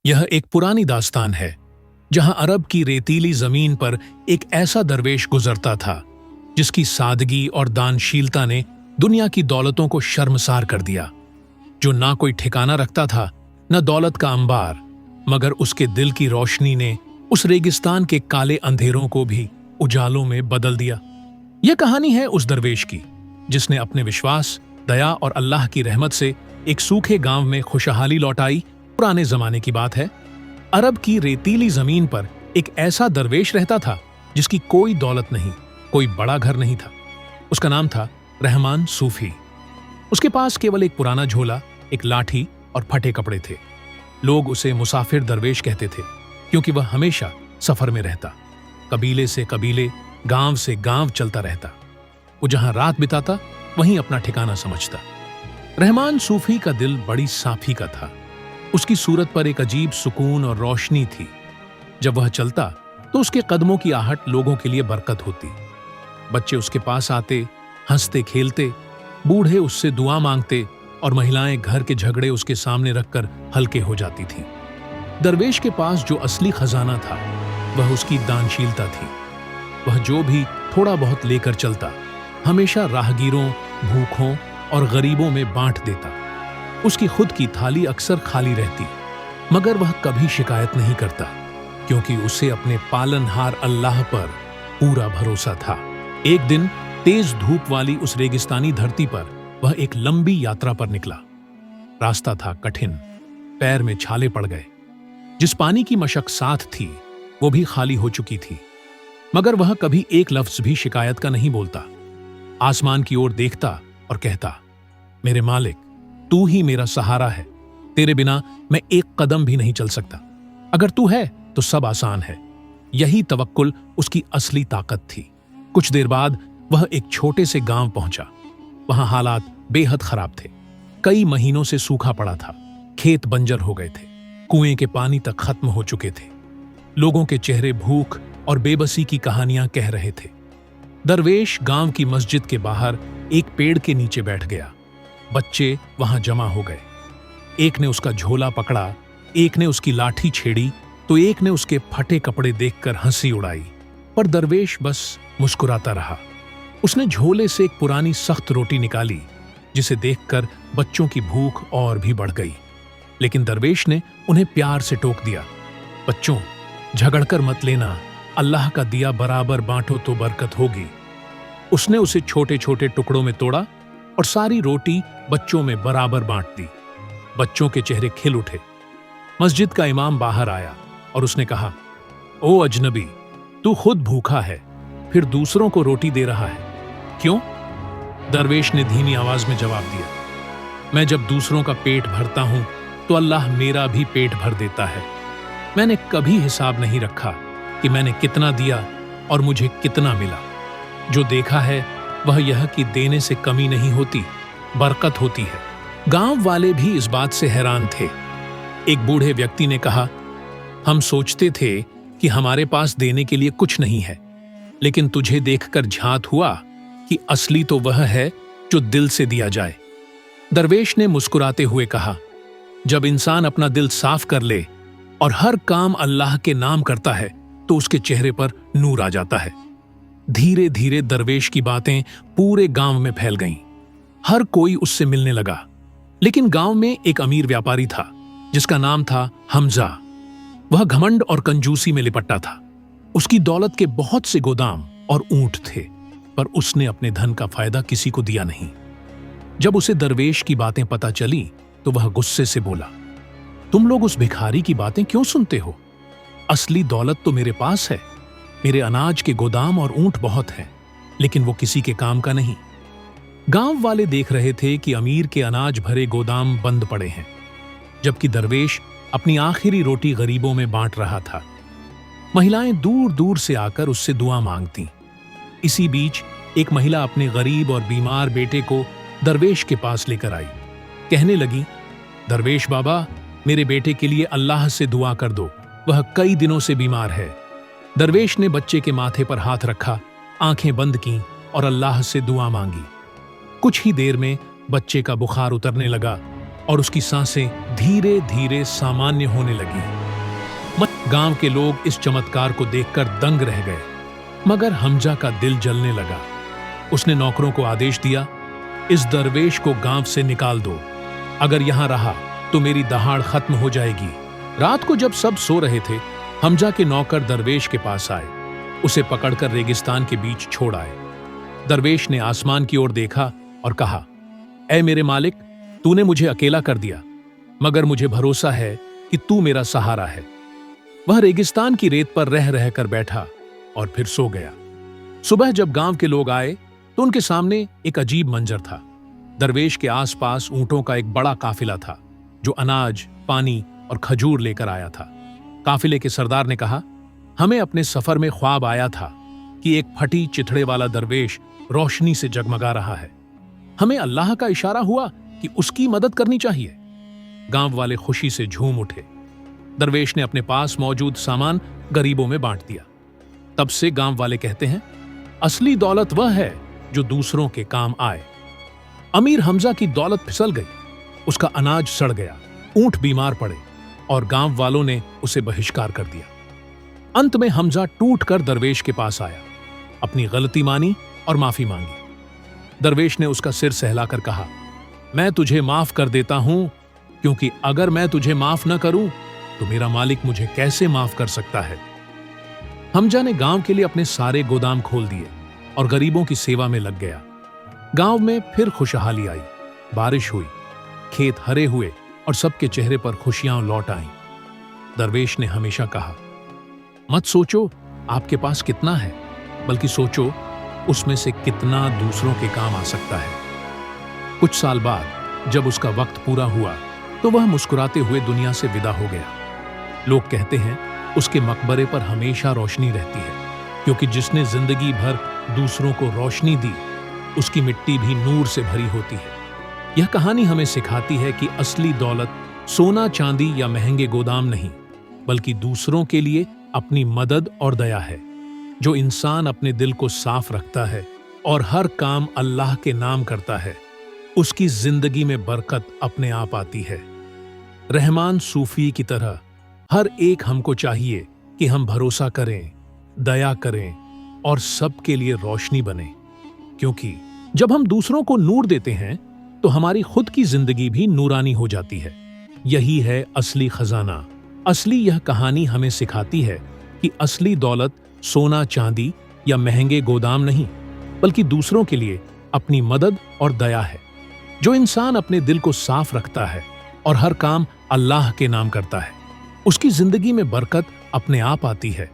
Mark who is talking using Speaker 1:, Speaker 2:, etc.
Speaker 1: यह एक पुरानी दास्तान है जहां अरब की रेतीली जमीन पर एक ऐसा दरवेश गुजरता था जिसकी सादगी और दानशीलता ने दुनिया की दौलतों को शर्मसार कर दिया। जो ना कोई ठिकाना रखता था न दौलत का अंबार, मगर उसके दिल की रोशनी ने उस रेगिस्तान के काले अंधेरों को भी उजालों में बदल दिया। यह कहानी है उस दरवेश की जिसने अपने विश्वास, दया और अल्लाह की रहमत से एक सूखे गांव में खुशहाली लौटाई। पुराने जमाने की बात है। अरब की रेतीली जमीन पर एक ऐसा दरवेश रहता था जिसकी कोई दौलत नहीं, कोई बड़ा घर नहीं था। उसका नाम था रहमान सूफी। उसके पास केवल एक पुराना झोला, एक लाठी और फटे कपड़े थे। लोग उसे मुसाफिर दरवेश कहते थे क्योंकि वह हमेशा सफर में रहता, कबीले से कबीले, गांव से गांव चलता रहता। वो जहां रात बिताता वहीं अपना ठिकाना समझता। रहमान सूफी का दिल बड़ी साफी का था। उसकी सूरत पर एक अजीब सुकून और रोशनी थी। जब वह चलता तो उसके कदमों की आहट लोगों के लिए बरकत होती। बच्चे उसके पास आते, हंसते खेलते, बूढ़े उससे दुआ मांगते और महिलाएं घर के झगड़े उसके सामने रखकर हल्के हो जाती थीं। दरवेश के पास जो असली खजाना था वह उसकी दानशीलता थी। वह जो भी थोड़ा बहुत लेकर चलता हमेशा राहगीरों, भूखों और गरीबों में बांट देता। उसकी खुद की थाली अक्सर खाली रहती, मगर वह कभी शिकायत नहीं करता क्योंकि उसे अपने पालनहार अल्लाह पर पूरा भरोसा था। एक दिन तेज धूप वाली उस रेगिस्तानी धरती पर वह एक लंबी यात्रा पर निकला। रास्ता था कठिन, पैर में छाले पड़ गए। जिस पानी की मशक साथ थी वो भी खाली हो चुकी थी, मगर वह कभी एक लफ्ज भी शिकायत का नहीं बोलता। आसमान की ओर देखता और कहता, मेरे मालिक, तू ही मेरा सहारा है। तेरे बिना मैं एक कदम भी नहीं चल सकता। अगर तू है तो सब आसान है। यही तवक्कुल उसकी असली ताकत थी। कुछ देर बाद वह एक छोटे से गांव पहुंचा। वहां हालात बेहद खराब थे। कई महीनों से सूखा पड़ा था। खेत बंजर हो गए थे। कुएं के पानी तक खत्म हो चुके थे। लोगों के चेहरे भूख और बेबसी की कहानियां कह रहे थे। दरवेश गांव की मस्जिद के बाहर एक पेड़ के नीचे बैठ गया। बच्चे वहां जमा हो गए। एक ने उसका झोला पकड़ा, एक ने उसकी लाठी छेड़ी, तो एक ने उसके फटे कपड़े देखकर हंसी उड़ाई। पर दरवेश बस मुस्कुराता रहा। उसने झोले से एक पुरानी सख्त रोटी निकाली जिसे देखकर बच्चों की भूख और भी बढ़ गई। लेकिन दरवेश ने उन्हें प्यार से टोक दिया, बच्चों, झगड़कर मत लेना। अल्लाह का दिया बराबर बांटो तो बरकत होगी। उसने उसे छोटे छोटे टुकड़ों में तोड़ा और सारी रोटी बच्चों में बराबर बांट दी। बच्चों के चेहरे खिल उठे। मस्जिद का इमाम बाहर आया और उसने कहा, ओ अजनबी, तू खुद भूखा है, फिर दूसरों को रोटी दे रहा है, क्यों? दरवेश ने धीमी आवाज में जवाब दिया, मैं जब दूसरों का पेट भरता हूं तो अल्लाह मेरा भी पेट भर देता है। मैंने कभी हिसाब नहीं रखा कि मैंने कितना दिया और मुझे कितना मिला। जो देखा है वह यह कि देने से कमी नहीं होती, बरकत होती है। गांव वाले भी इस बात से हैरान थे। एक बूढ़े व्यक्ति ने कहा, हम सोचते थे कि हमारे पास देने के लिए कुछ नहीं है, लेकिन तुझे देखकर झांत हुआ कि असली तो वह है जो दिल से दिया जाए। दरवेश ने मुस्कुराते हुए कहा, जब इंसान अपना दिल साफ कर ले और हर काम अल्लाह के नाम करता है तो उसके चेहरे पर नूर आ जाता है। धीरे धीरे दरवेश की बातें पूरे गांव में फैल गईं। हर कोई उससे मिलने लगा। लेकिन गांव में एक अमीर व्यापारी था जिसका नाम था हमजा। वह घमंड और कंजूसी में लिपटा था। उसकी दौलत के बहुत से गोदाम और ऊंट थे, पर उसने अपने धन का फायदा किसी को दिया नहीं। जब उसे दरवेश की बातें पता चली तो वह गुस्से से बोला, तुम लोग उस भिखारी की बातें क्यों सुनते हो? असली दौलत तो मेरे पास है। मेरे अनाज के गोदाम और ऊंट बहुत हैं, लेकिन वो किसी के काम का नहीं। गांव वाले देख रहे थे कि अमीर के अनाज भरे गोदाम बंद पड़े हैं, जबकि दरवेश अपनी आखिरी रोटी गरीबों में बांट रहा था। महिलाएं दूर दूर से आकर उससे दुआ मांगती। इसी बीच एक महिला अपने गरीब और बीमार बेटे को दरवेश के पास लेकर आई। कहने लगी, दरवेश बाबा, मेरे बेटे के लिए अल्लाह से दुआ कर दो, वह कई दिनों से बीमार है। दरवेश ने बच्चे के माथे पर हाथ रखा, आंखें बंद की और अल्लाह से दुआ मांगी। कुछ ही देर में बच्चे का बुखार उतरने लगा और उसकी सांसें धीरे धीरे सामान्य होने लगी। गांव के लोग इस चमत्कार को देखकर दंग रह गए, मगर हमजा का दिल जलने लगा। उसने नौकरों को आदेश दिया, इस दरवेश को गांव से निकाल दो। अगर यहां रहा तो मेरी दहाड़ खत्म हो जाएगी। रात को जब सब सो रहे थे, हमजा के नौकर दरवेश के पास आए, उसे पकड़कर रेगिस्तान के बीच छोड़ आए। दरवेश ने आसमान की ओर देखा और कहा, ऐ मेरे मालिक, तूने मुझे अकेला कर दिया, मगर मुझे भरोसा है कि तू मेरा सहारा है। वह रेगिस्तान की रेत पर रह रहकर बैठा और फिर सो गया। सुबह जब गांव के लोग आए तो उनके सामने एक अजीब मंजर था। दरवेश के आसपास ऊंटों का एक बड़ा काफिला था, जो अनाज, पानी और खजूर लेकर आया था। काफिले के सरदार ने कहा, हमें अपने सफर में ख्वाब आया था कि एक फटी चिथड़े वाला दरवेश रोशनी से जगमगा रहा है। हमें अल्लाह का इशारा हुआ कि उसकी मदद करनी चाहिए। गांव वाले खुशी से झूम उठे। दरवेश ने अपने पास मौजूद सामान गरीबों में बांट दिया। तब से गांव वाले कहते हैं, असली दौलत वह है जो दूसरों के काम आए। अमीर हमजा की दौलत फिसल गई, उसका अनाज सड़ गया, ऊंट बीमार पड़े और गांव वालों ने उसे बहिष्कार कर दिया। अंत में हमजा टूटकर दरवेश के पास आया, अपनी गलती मानी और माफी मांगी। दरवेश ने उसका सिर सहलाकर कहा, मैं तुझे माफ कर देता हूं, क्योंकि अगर मैं तुझे माफ न करूं तो मेरा मालिक मुझे कैसे माफ कर सकता है। हमजा ने गांव के लिए अपने सारे गोदाम खोल दिए और गरीबों की सेवा में लग गया। गांव में फिर खुशहाली आई, बारिश हुई, खेत हरे हुए और सबके चेहरे पर खुशियां लौट आईं। दरवेश ने हमेशा कहा, मत सोचो आपके पास कितना है, बल्कि सोचो उसमें से कितना दूसरों के काम आ सकता है। कुछ साल बाद जब उसका वक्त पूरा हुआ तो वह मुस्कुराते हुए दुनिया से विदा हो गया। लोग कहते हैं उसके मकबरे पर हमेशा रोशनी रहती है, क्योंकि जिसने जिंदगी भर दूसरों को रोशनी दी, उसकी मिट्टी भी नूर से भरी होती है। यह कहानी हमें सिखाती है कि असली दौलत सोना चांदी या महंगे गोदाम नहीं, बल्कि दूसरों के लिए अपनी मदद और दया है। जो इंसान अपने दिल को साफ रखता है और हर काम अल्लाह के नाम करता है, उसकी जिंदगी में बरकत अपने आप आती है। रहमान सूफी की तरह हर एक हमको चाहिए कि हम भरोसा करें, दया करें और सबके लिए रोशनी बने, क्योंकि जब हम दूसरों को नूर देते हैं तो हमारी खुद की जिंदगी भी नूरानी हो जाती है। यही है असली खजाना। असली यह कहानी हमें सिखाती है कि असली दौलत सोना चांदी या महंगे गोदाम नहीं, बल्कि दूसरों के लिए अपनी मदद और दया है। जो इंसान अपने दिल को साफ रखता है और हर काम अल्लाह के नाम करता है, उसकी जिंदगी में बरकत अपने आप आती है।